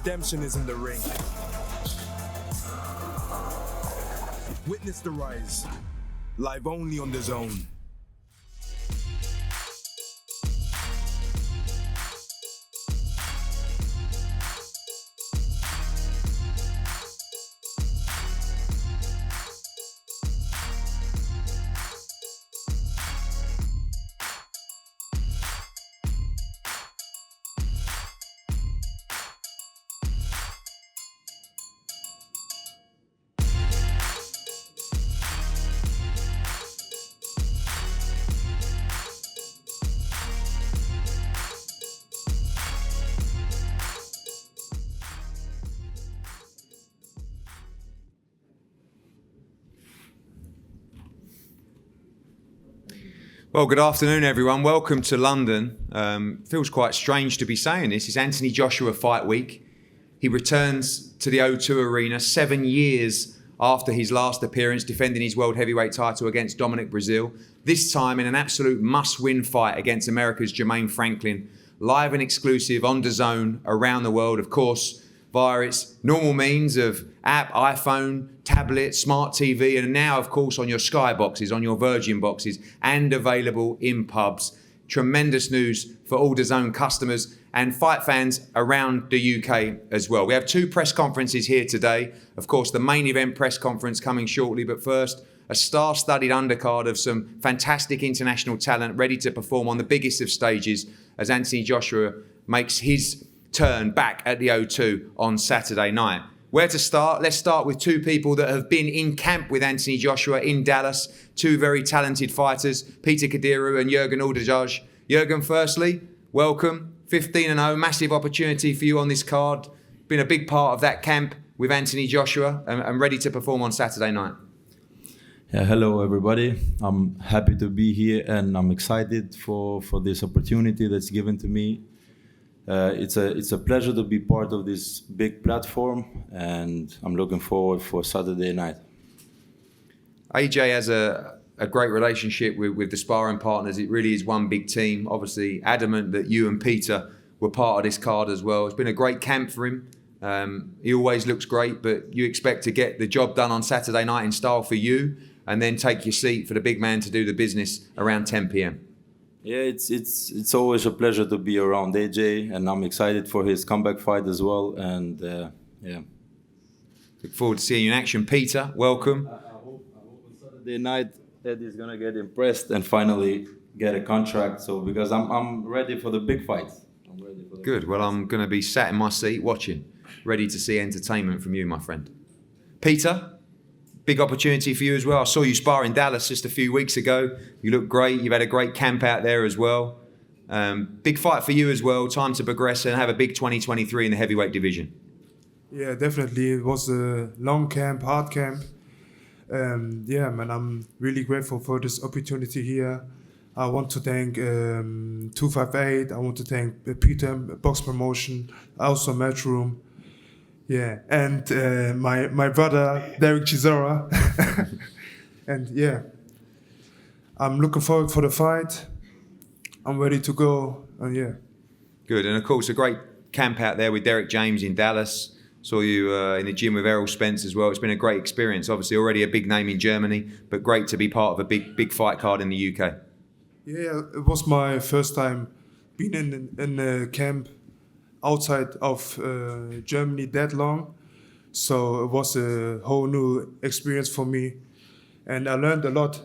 redemption is in the ring. Witness the rise, live only on DAZN. Well, good afternoon, everyone. Welcome to London. Feels quite strange to be saying this. It's Anthony Joshua Fight Week. He returns to the O2 Arena 7 years after his last appearance, defending his world heavyweight title against Dominic Breazeale. This time in an absolute must-win fight against America's Jermaine Franklin. Live and exclusive on DAZN around the world, of course, via its normal means of app, iPhone, tablet, smart TV, and now, of course, on your Sky boxes, on your Virgin boxes, and available in pubs. Tremendous news for all DAZN customers and fight fans around the UK as well. We have two press conferences here today. Of course, the main event press conference coming shortly, but first, a star-studded undercard of some fantastic international talent ready to perform on the biggest of stages as Anthony Joshua makes his turn back at the O2 on Saturday night. Where to start? Let's start with two people that have been in camp with Anthony Joshua in Dallas. Two very talented fighters, Peter Kadiru and Jürgen Uldajaj. Jürgen, firstly, welcome. 15-0, massive opportunity for you on this card. Been a big part of that camp with Anthony Joshua and ready to perform on Saturday night. Yeah, hello everybody. I'm happy to be here and I'm excited for this opportunity that's given to me. It's a pleasure to be part of this big platform, and I'm looking forward for Saturday night. AJ has a great relationship with the sparring partners. It really is one big team. Obviously, adamant that you and Peter were part of this card as well. It's been a great camp for him. He always looks great, but you expect to get the job done on Saturday night in style for you, and then take your seat for the big man to do the business around 10 p.m. Yeah, it's always a pleasure to be around AJ, and I'm excited for his comeback fight as well. And yeah, look forward to seeing you in action. Peter, welcome. I hope on Saturday night Eddie's gonna get impressed and finally get a contract. So because I'm ready for the big fights. Good. Well, I'm going to be sat in my seat watching, ready to see entertainment from you, my friend. Peter. Big opportunity for you as well. I saw you spar in Dallas just a few weeks ago. You look great. You've had a great camp out there as well. Big fight for you as well. Time to progress and have a big 2023 in the heavyweight division. Yeah, definitely. It was a long camp, hard camp. Yeah, man, I'm really grateful for this opportunity here. I want to thank 258. I want to thank Peter, Box Promotion, also Matchroom. Yeah, and my brother, Derek Chisora. And yeah, I'm looking forward for the fight. I'm ready to go, and yeah. Good, and of course, a great camp out there with Derek James in Dallas. Saw you in the gym with Errol Spence as well. It's been a great experience. Obviously, already a big name in Germany, but great to be part of a big fight card in the UK. Yeah, it was my first time being in a camp outside of Germany that long, so it was a whole new experience for me, and I learned a lot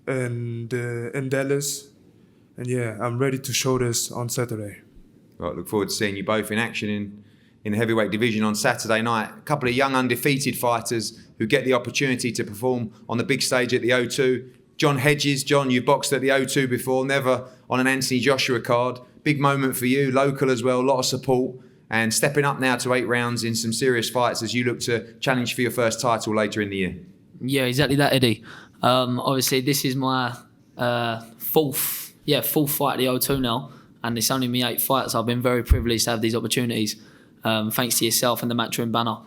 in Dallas, and yeah, I'm ready to show this on Saturday. Right, look forward to seeing you both in action in the heavyweight division on Saturday night. A couple of young undefeated fighters who get the opportunity to perform on the big stage at the O2. John Hedges. John, you boxed at the O2 before, never on an Anthony Joshua card. Big moment for you, local as well, a lot of support, and stepping up now to 8 rounds in some serious fights as you look to challenge for your first title later in the year. Yeah, exactly that, Eddie. Obviously, this is my fourth fight at the O2 now, and it's only me 8 fights. I've been very privileged to have these opportunities, thanks to yourself and the Matchroom banner.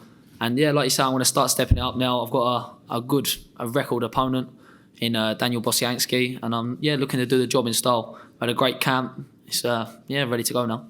And yeah, like you say, I'm going to start stepping it up now. I've got a record opponent in Daniel Bosianski, and I'm looking to do the job in style. I had a great camp. It's ready to go now.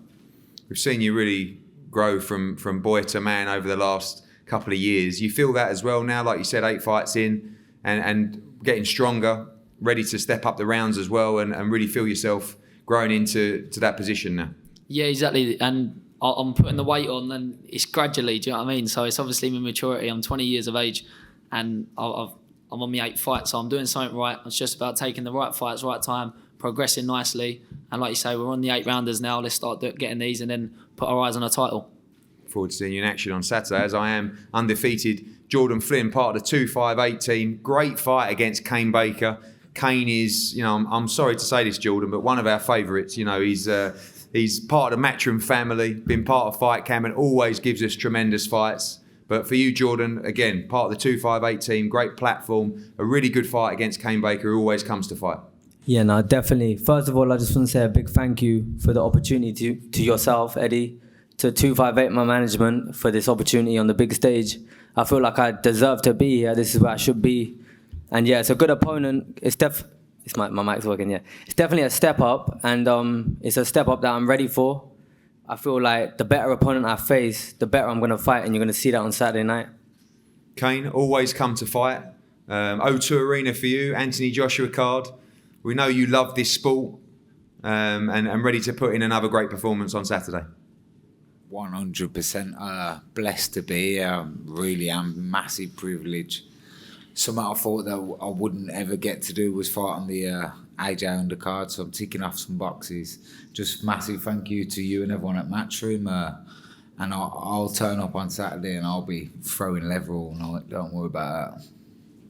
We've seen you really grow from boy to man over the last couple of years. You feel that as well now, like you said, 8 fights in and getting stronger, ready to step up the rounds as well and really feel yourself growing into that position now. Yeah, exactly. And I'm putting the weight on, and it's gradually, do you know what I mean? So it's obviously my maturity. I'm 20 years of age, and I'm on my 8th fight, so I'm doing something right. It's just about taking the right fights, right time, progressing nicely. And like you say, we're on the 8 rounders now. Let's start getting these and then put our eyes on a title. Forward to seeing you in action on Saturday, as I am undefeated Jordan Flynn, part of the 258 team. Great fight against Kane Baker. Kane is, I'm sorry to say this, Jordan, but one of our favourites. He's part of the Matchroom family, been part of Fight Camp and always gives us tremendous fights. But for you, Jordan, again, part of the 258 team, great platform, a really good fight against Kane Baker, who always comes to fight. Yeah, no, definitely. First of all, I just want to say a big thank you for the opportunity to yourself, Eddie, to 258, my management, for this opportunity on the big stage. I feel like I deserve to be here. This is where I should be. And yeah, it's a good opponent. It's my mic's working, yeah. It's definitely a step up, and it's a step up that I'm ready for. I feel like the better opponent I face, the better I'm going to fight, and you're going to see that on Saturday night. Kane, always come to fight. O2 Arena for you, Anthony Joshua card. We know you love this sport and ready to put in another great performance on Saturday. 100% blessed to be here. Really am. Massive privilege. Something I thought that I wouldn't ever get to do was fight on the AJ Undercard, so I'm ticking off some boxes. Just massive thank you to you and everyone at Matchroom. And I'll turn up on Saturday and I'll be throwing leather all night. Don't worry about that.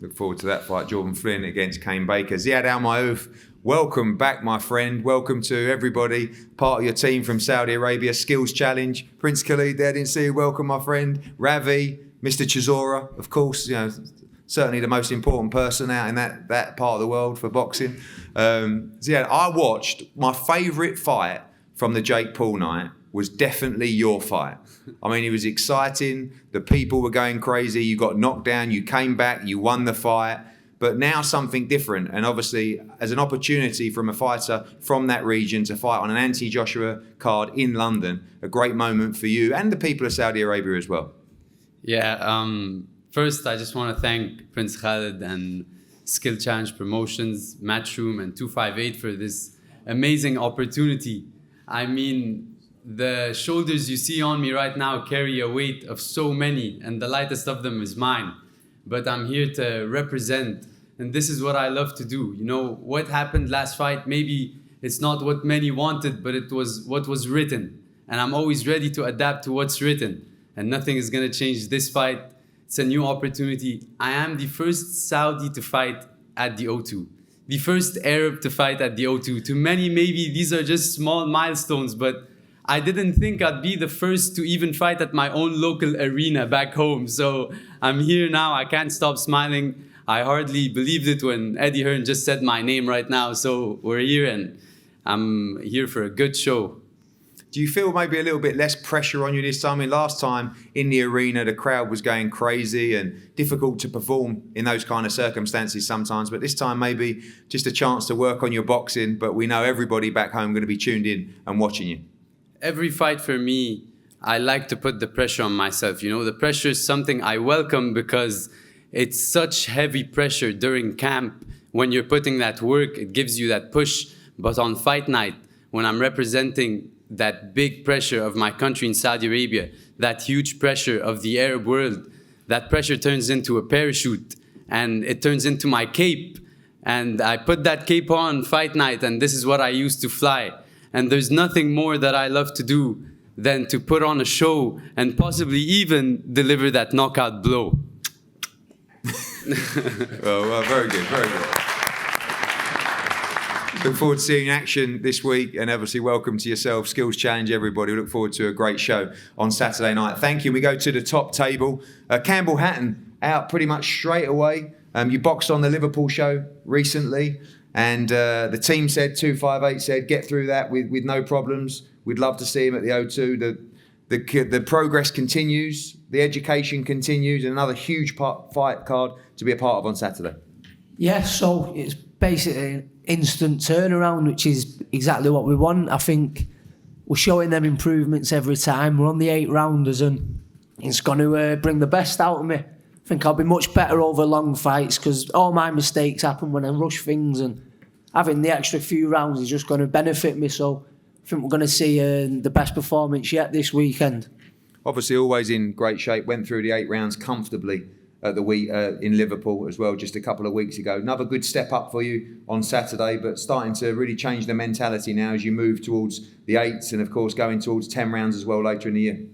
Look forward to that fight. Jordan Flynn against Kane Baker. Ziyad Almaayouf, welcome back, my friend. Welcome to everybody. Part of your team from Saudi Arabia. Skills Challenge. Prince Khalid there, didn't see you. Welcome, my friend. Ravi, Mr. Chisora, of course, certainly the most important person out in that part of the world for boxing. Ziyad, I watched my favourite fight from the Jake Paul night was definitely your fight. I mean, it was exciting. The people were going crazy. You got knocked down. You came back. You won the fight. But now something different. And obviously, as an opportunity from a fighter from that region to fight on an Anthony Joshua card in London, a great moment for you and the people of Saudi Arabia as well. Yeah, first, I just want to thank Prince Khalid and Skill Challenge Promotions, Matchroom, and 258 for this amazing opportunity. I mean, the shoulders you see on me right now carry a weight of so many, and the lightest of them is mine. But I'm here to represent, and this is what I love to do. What happened last fight, maybe it's not what many wanted, but it was what was written. And I'm always ready to adapt to what's written. And nothing is going to change this fight. It's a new opportunity. I am the first Saudi to fight at the O2. The first Arab to fight at the O2. To many, maybe these are just small milestones, but I didn't think I'd be the first to even fight at my own local arena back home. So I'm here now. I can't stop smiling. I hardly believed it when Eddie Hearn just said my name right now. So we're here, and I'm here for a good show. Do you feel maybe a little bit less pressure on you this time? I mean, last time in the arena, the crowd was going crazy and difficult to perform in those kind of circumstances sometimes. But this time, maybe just a chance to work on your boxing. But we know everybody back home going to be tuned in and watching you. Every fight for me, I like to put the pressure on myself. The pressure is something I welcome because it's such heavy pressure during camp. When you're putting that work, it gives you that push. But on fight night, when I'm representing that big pressure of my country in Saudi Arabia, that huge pressure of the Arab world, that pressure turns into a parachute and it turns into my cape. And I put that cape on fight night, and this is what I used to fly. And there's nothing more that I love to do than to put on a show and possibly even deliver that knockout blow. well, very good, very good. Look forward to seeing action this week, and obviously welcome to yourself, Skills Challenge, everybody. We look forward to a great show on Saturday night. Thank you. We go to the top table. Campbell Hatton out pretty much straight away. You boxed on the Liverpool show recently, and the team said, 258 said, get through that with no problems. We'd love to see him at the O2. The progress continues, the education continues, and another huge fight card to be a part of on Saturday. Yeah, so it's basically an instant turnaround, which is exactly what we want. I think we're showing them improvements every time. We're on the 8-rounders, and it's going to bring the best out of me. I think I'll be much better over long fights because all my mistakes happen when I rush things, and having the extra few rounds is just going to benefit me. So I think we're going to see the best performance yet this weekend. Obviously, always in great shape. Went through the 8 rounds comfortably at the week in Liverpool as well, just a couple of weeks ago. Another good step up for you on Saturday, but starting to really change the mentality now as you move towards the 8s and, of course, going towards 10 rounds as well later in the year.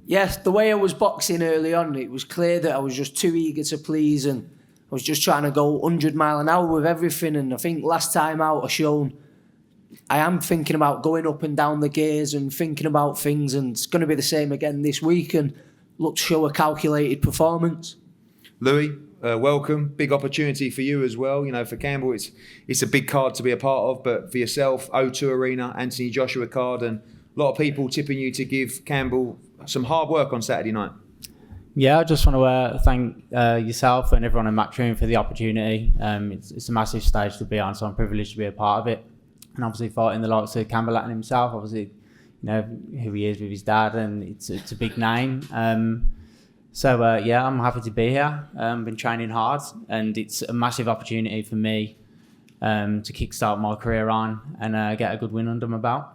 Yes, the way I was boxing early on, it was clear that I was just too eager to please, and I was just trying to go 100 mile an hour with everything. And I think last time out I shown I am thinking about going up and down the gears and thinking about things, and it's going to be the same again this week and look to show a calculated performance. Louis, welcome. Big opportunity for you as well. You know, for Campbell, it's a big card to be a part of, but for yourself, O2 Arena, Anthony Joshua card, and a lot of people tipping you to give Campbell some hard work on Saturday night. Yeah, I just want to thank yourself and everyone in Matchroom for the opportunity. It's a massive stage to be on, so I'm privileged to be a part of it. And obviously fighting the likes of Campbell Hatton himself, obviously, you know who he is with his dad, and it's a big name. Yeah, I'm happy to be here. Been training hard, and it's a massive opportunity for me to kickstart my career on and get a good win under my belt.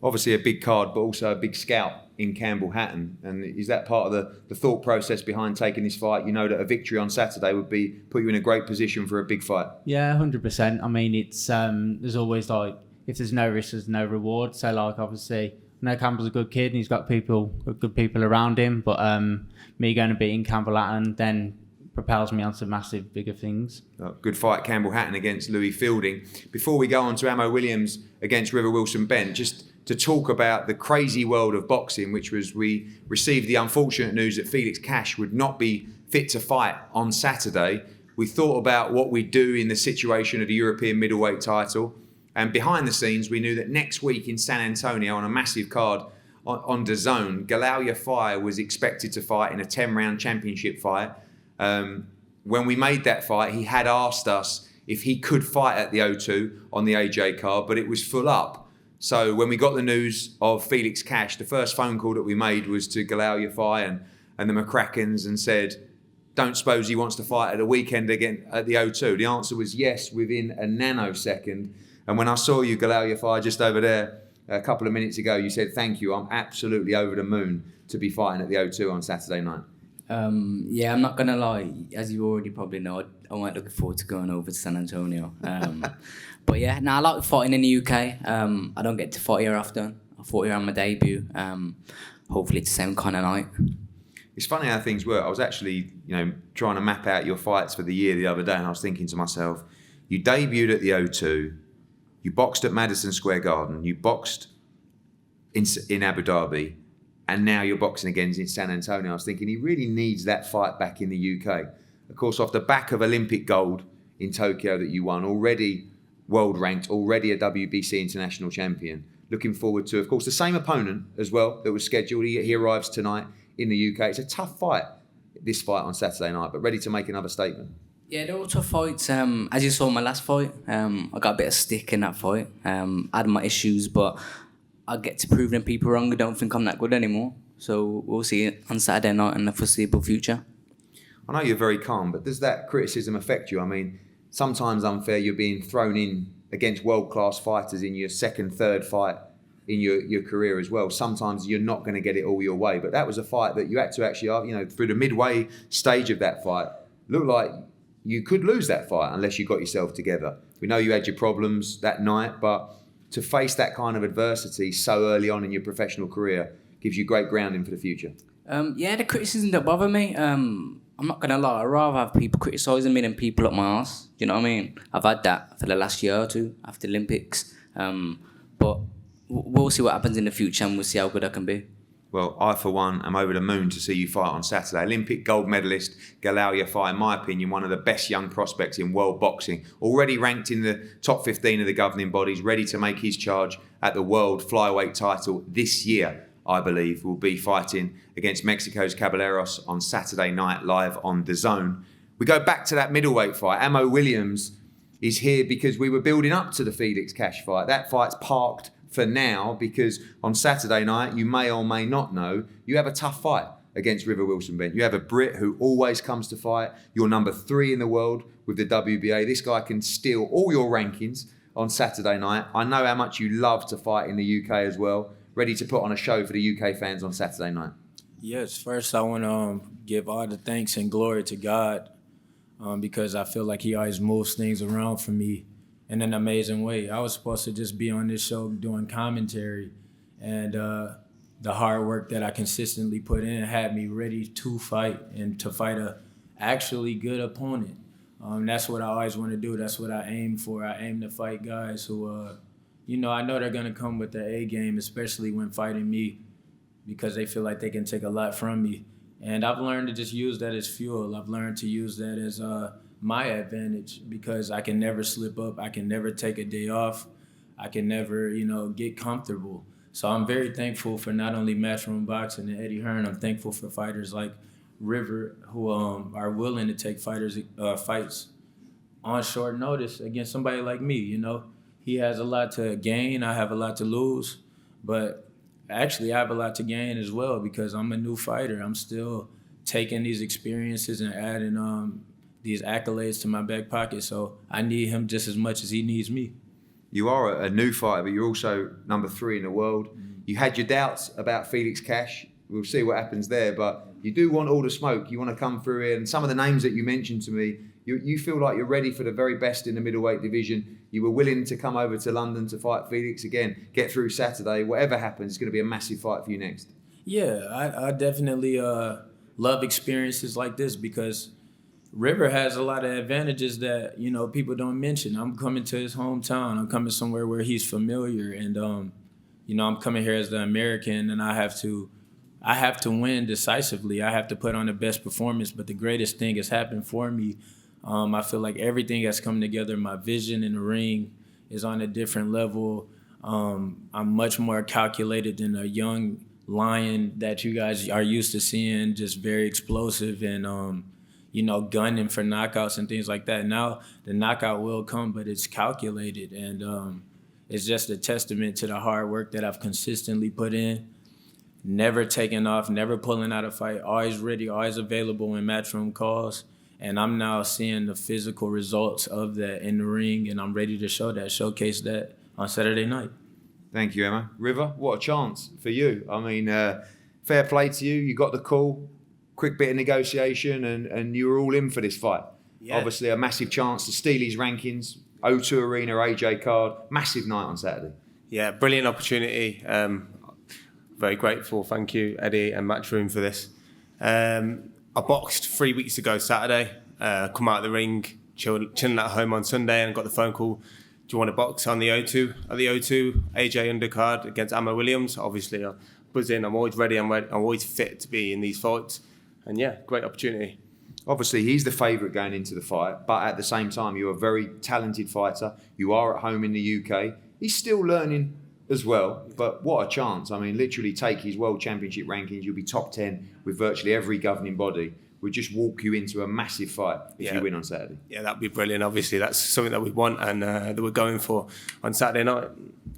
Obviously a big card, but also a big scout in Campbell Hatton. And is that part of the thought process behind taking this fight? You know that a victory on Saturday would put you in a great position for a big fight. Yeah, 100%. I mean, it's there's always like, if there's no risk, there's no reward. So like, obviously, I know Campbell's a good kid and he's got good people around him, but me going to beating Campbell Hatton then propels me onto massive, bigger things. Good fight, Campbell Hatton against Louis Fielding. Before we go on to Amo Williams against River Wilson Bent, just to talk about the crazy world of boxing, which was we received the unfortunate news that Felix Cash would not be fit to fight on Saturday. We thought about what we'd do in the situation of the European middleweight title. And behind the scenes, we knew that next week in San Antonio on a massive card on DAZN, Galal Yafai was expected to fight in a 10-round championship fight. When we made that fight, he had asked us if he could fight at the O2 on the AJ card, but it was full up. So when we got the news of Felix Cash, the first phone call that we made was to Galal Yafai and the McCrackens and said, don't suppose he wants to fight at a weekend again at the O2? The answer was yes within a nanosecond. And when I saw you, Galal Yafai, just over there a couple of minutes ago, you said, thank you, I'm absolutely over the moon to be fighting at the O2 on Saturday night. Yeah, I'm not going to lie. As you already probably know, I'm not looking forward to going over to San Antonio. But yeah, I like fighting in the UK. I don't get to fight here often. I fought here on my debut. Hopefully it's the same kind of night. It's funny how things work. I was actually, trying to map out your fights for the year the other day, and I was thinking to myself, you debuted at the O2, you boxed at Madison Square Garden, you boxed in Abu Dhabi, and now you're boxing again in San Antonio. I was thinking he really needs that fight back in the UK. Of course, off the back of Olympic gold in Tokyo that you won, already world ranked, already a WBC international champion. Looking forward to, of course, the same opponent as well that was scheduled. He arrives tonight in the UK. It's a tough fight, this fight on Saturday night, but ready to make another statement. Yeah, they're all tough fights. As you saw in my last fight, I got a bit of stick in that fight. I had my issues, but I get to prove them people wrong. I don't think I'm that good anymore. So we'll see it on Saturday night in the foreseeable future. I know you're very calm, but does that criticism affect you? I mean, sometimes unfair, you're being thrown in against world-class fighters in your second, third fight in your career as well. Sometimes you're not going to get it all your way, but that was a fight that you had to actually, through the midway stage of that fight, looked like you could lose that fight unless you got yourself together. We know you had your problems that night, but to face that kind of adversity so early on in your professional career gives you great grounding for the future. Yeah, the criticism don't bother me. I'm not going to lie, I'd rather have people criticising me than people up my arse. Do you know what I mean? I've had that for the last year or two after the Olympics. But we'll see what happens in the future and we'll see how good I can be. Well, I, for one, am over the moon to see you fight on Saturday. Olympic gold medalist Galal Yafai, in my opinion, one of the best young prospects in world boxing. Already ranked in the top 15 of the governing bodies, ready to make his charge at the world flyweight title this year, I believe. Will be fighting against Mexico's Caballeros on Saturday night live on DAZN. We go back to that middleweight fight. Amo Williams is here because we were building up to the Felix Cash fight. That fight's parked for now, because on Saturday night, you may or may not know, you have a tough fight against River Wilson Bent. You have a Brit who always comes to fight. You're number 3 in the world with the WBA. This guy can steal all your rankings on Saturday night. I know how much you love to fight in the UK as well. Ready to put on a show for the UK fans on Saturday night. Yes, first I want to give all the thanks and glory to God because I feel like he always moves things around for me in an amazing way. I was supposed to just be on this show doing commentary, and the hard work that I consistently put in had me ready to fight and to fight a actually good opponent. That's what I always want to do. That's what I aim for. I aim to fight guys who, I know they're going to come with the A game, especially when fighting me, because they feel like they can take a lot from me. And I've learned to just use that as fuel. I've learned to use that as my advantage, because I can never slip up. I can never take a day off. I can never, get comfortable. So I'm very thankful for not only Matchroom Boxing and Eddie Hearn. I'm thankful for fighters like River, who are willing to take fights on short notice against somebody like me. He has a lot to gain. I have a lot to lose. But actually, I have a lot to gain as well, because I'm a new fighter. I'm still taking these experiences and adding these accolades to my back pocket. So I need him just as much as he needs me. You are a new fighter, but you're also number 3 in the world. You had your doubts about Felix Cash. We'll see what happens there, but you do want all the smoke. You want to come through here, and some of the names that you mentioned to me, you feel like you're ready for the very best in the middleweight division. You were willing to come over to London to fight Felix again, get through Saturday. Whatever happens, it's going to be a massive fight for you next. Yeah, I definitely love experiences like this, because River has a lot of advantages that, people don't mention. I'm coming to his hometown. I'm coming somewhere where he's familiar, and I'm coming here as the American, and I have to win decisively. I have to put on the best performance, but the greatest thing has happened for me. I feel like everything has come together. My vision in the ring is on a different level. I'm much more calculated than a young lion that you guys are used to seeing, just very explosive and, gunning for knockouts and things like that. Now the knockout will come, but it's calculated, and it's just a testament to the hard work that I've consistently put in. Never taking off, never pulling out a fight, always ready, always available when Matchroom calls. And I'm now seeing the physical results of that in the ring, and I'm ready to showcase that on Saturday night. Thank you, Emma. River, what a chance for you. I mean, fair play to you. You got the call, quick bit of negotiation, and you were all in for this fight. Yeah. Obviously, a massive chance to steal his rankings. O2 Arena, AJ card, massive night on Saturday. Yeah, brilliant opportunity. Very grateful. Thank you, Eddie and Matchroom, for this. I boxed 3 weeks ago Saturday, come out of the ring, chilling at home on Sunday, and got the phone call, do you want to box on the O2? At the O2, AJ undercard against Amma Williams. Obviously, I buzz in, I'm always ready, I'm always fit to be in these fights. And yeah, great opportunity. Obviously, he's the favourite going into the fight, but at the same time, you're a very talented fighter. You are at home in the UK. He's still learning as well, but what a chance. I mean, literally take his World Championship rankings, you'll be top 10 with virtually every governing body. We'll just walk you into a massive fight if you win on Saturday. Yeah, that'd be brilliant. Obviously, that's something that we want and that we're going for on Saturday night.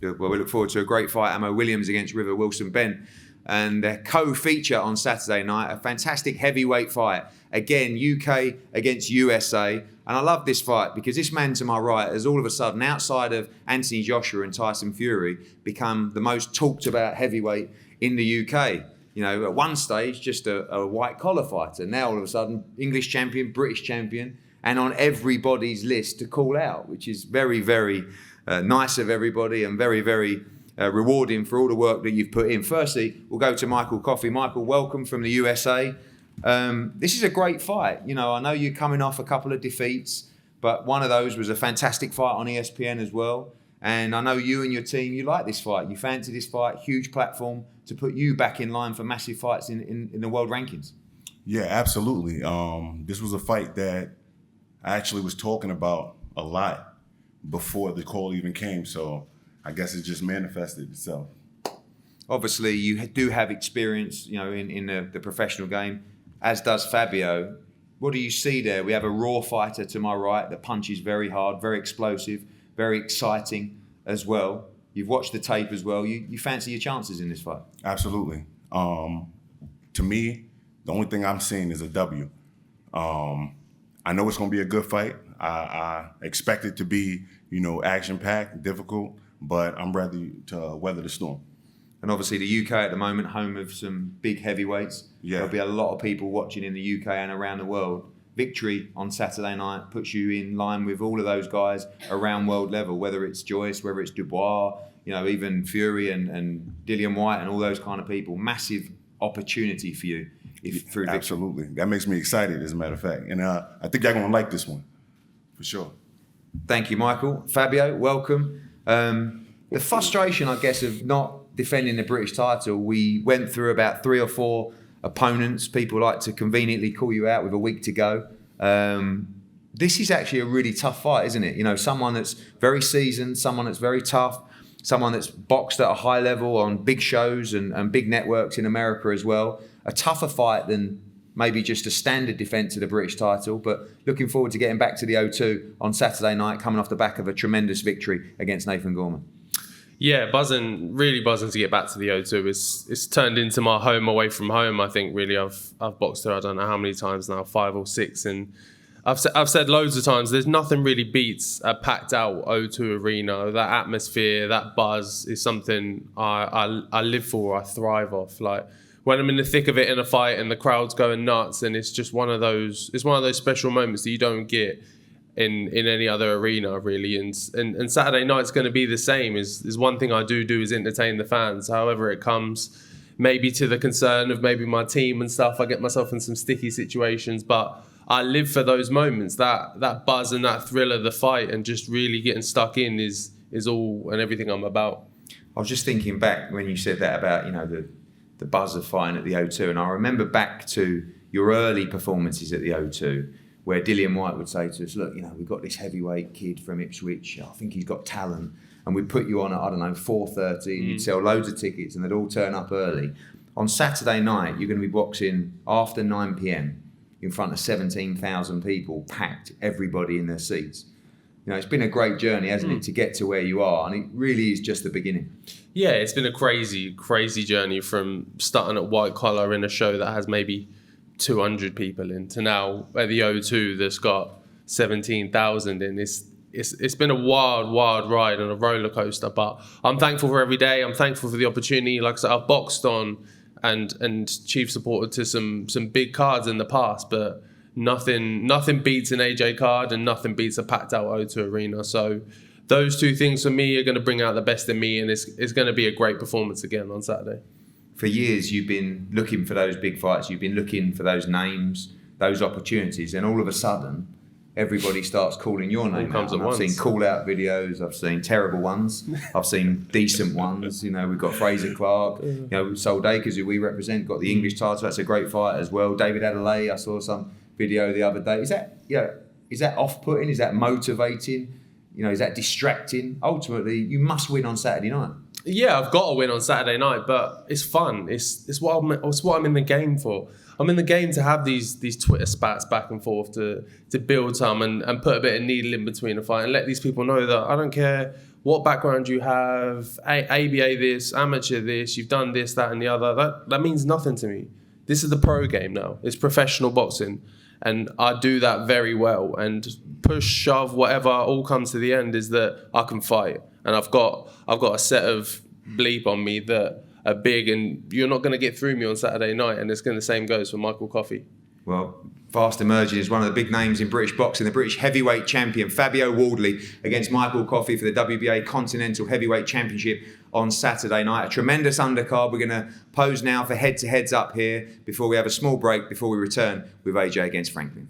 Good. Well, we look forward to a great fight, Amma Williams against River Wilson Bent. And a co-feature on Saturday night, a fantastic heavyweight fight. Again, UK against USA. And I love this fight because this man to my right has all of a sudden, outside of Anthony Joshua and Tyson Fury, become the most talked about heavyweight in the UK. At one stage, just a white-collar fighter. Now, all of a sudden, English champion, British champion, and on everybody's list to call out, which is very, very nice of everybody and very, very rewarding for all the work that you've put in. Firstly, we'll go to Michael Coffey. Michael, welcome from the USA. This is a great fight. I know you're coming off a couple of defeats, but one of those was a fantastic fight on ESPN as well. And I know you and your team, you like this fight. You fancy this fight, huge platform to put you back in line for massive fights in the world rankings. Yeah, absolutely. This was a fight that I actually was talking about a lot before the call even came. So I guess it just manifested itself. Obviously, you do have experience, in the professional game, as does Fabio. What do you see there? We have a raw fighter to my right that punches very hard, very explosive, very exciting as well. You've watched the tape as well. You fancy your chances in this fight? Absolutely. To me, the only thing I'm seeing is a W. I know it's going to be a good fight. I expect it to be, action-packed, difficult, but I'm ready to weather the storm. And obviously the UK at the moment, home of some big heavyweights. Yeah. There'll be a lot of people watching in the UK and around the world. Victory on Saturday night puts you in line with all of those guys around world level, whether it's Joyce, whether it's Dubois, even Fury and Dillian White and all those kind of people. Massive opportunity for you through victory. Absolutely. That makes me excited, as a matter of fact. And I think y'all going to like this one, for sure. Thank you, Michael. Fabio, welcome. The frustration, I guess, of not defending the British title, we went through about 3 or 4 opponents. People like to conveniently call you out with a week to go. This is actually a really tough fight, isn't it? Someone that's very seasoned, someone that's very tough, someone that's boxed at a high level on big shows and big networks in America as well. A tougher fight than maybe just a standard defence of the British title, but looking forward to getting back to the O2 on Saturday night, coming off the back of a tremendous victory against Nathan Gorman. Yeah, really buzzing to get back to the O2. It's turned into my home away from home. I think really I've boxed there, I don't know how many times now, 5 or 6, and I've said loads of times, there's nothing really beats a packed out O2 arena. That atmosphere, that buzz is something I live for, I thrive off. Like when I'm in the thick of it in a fight and the crowd's going nuts, and it's just one of those special moments that you don't get in any other arena, really. And Saturday night's going to be the same. Is one thing I do is entertain the fans, however it comes. Maybe to the concern of maybe my team and stuff, I get myself in some sticky situations, but I live for those moments. That buzz and that thrill of the fight and just really getting stuck in is all and everything I'm about. I was just thinking back when you said that about, the buzz of fighting at the O2, and I remember back to your early performances at the O2, where Dillian White would say to us, look, we've got this heavyweight kid from Ipswich, I think he's got talent, and we'd put you on at, 4:30, and you'd sell loads of tickets, and they'd all turn up early. On Saturday night, you're going to be boxing after 9 p.m, in front of 17,000 people, packed, everybody in their seats. It's been a great journey, hasn't it, to get to where you are, and it really is just the beginning. Yeah, it's been a crazy, crazy journey from starting at white collar in a show that has maybe 200 people in to now at the O2 that's got 17,000 in. It's been a wild ride and a roller coaster, but I'm thankful for every day. I'm thankful for the opportunity. Like I said, I've boxed on and chief supporter to some big cards in the past, but nothing beats an AJ card and nothing beats a packed out O2 arena. So those two things for me are going to bring out the best in me, and it's going to be a great performance again on Saturday. For years, you've been looking for those big fights. You've been looking for those names, those opportunities, and all of a sudden, everybody starts calling your name out. I've seen call-out videos. I've seen terrible ones. I've seen decent ones. We've got Fraser Clark. Sol Dakers, who we represent, got the English title. That's a great fight as well. David Adelaide, I saw some video the other day. Is that off-putting? Is that motivating? Is that distracting? Ultimately, you must win on Saturday night. Yeah, I've got to win on Saturday night, but it's fun. It's what I'm in the game for. I'm in the game to have these Twitter spats back and forth to build some and put a bit of needle in between a fight and let these people know that I don't care what background you have, ABA this, amateur this, you've done this, that and the other. That means nothing to me. This is the pro game now. It's professional boxing. And I do that very well. And push, shove, whatever, all comes to the end is that I can fight. And I've got a set of bleep on me that are big, and you're not going to get through me on Saturday night. And the same goes for Michael Coffey. Well, fast emerging as one of the big names in British boxing, the British heavyweight champion, Fabio Wardley, against Michael Coffey for the WBA Continental Heavyweight Championship on Saturday night. A tremendous undercard. We're going to pose now for head-to-heads up here before we have a small break before we return with AJ against Franklin.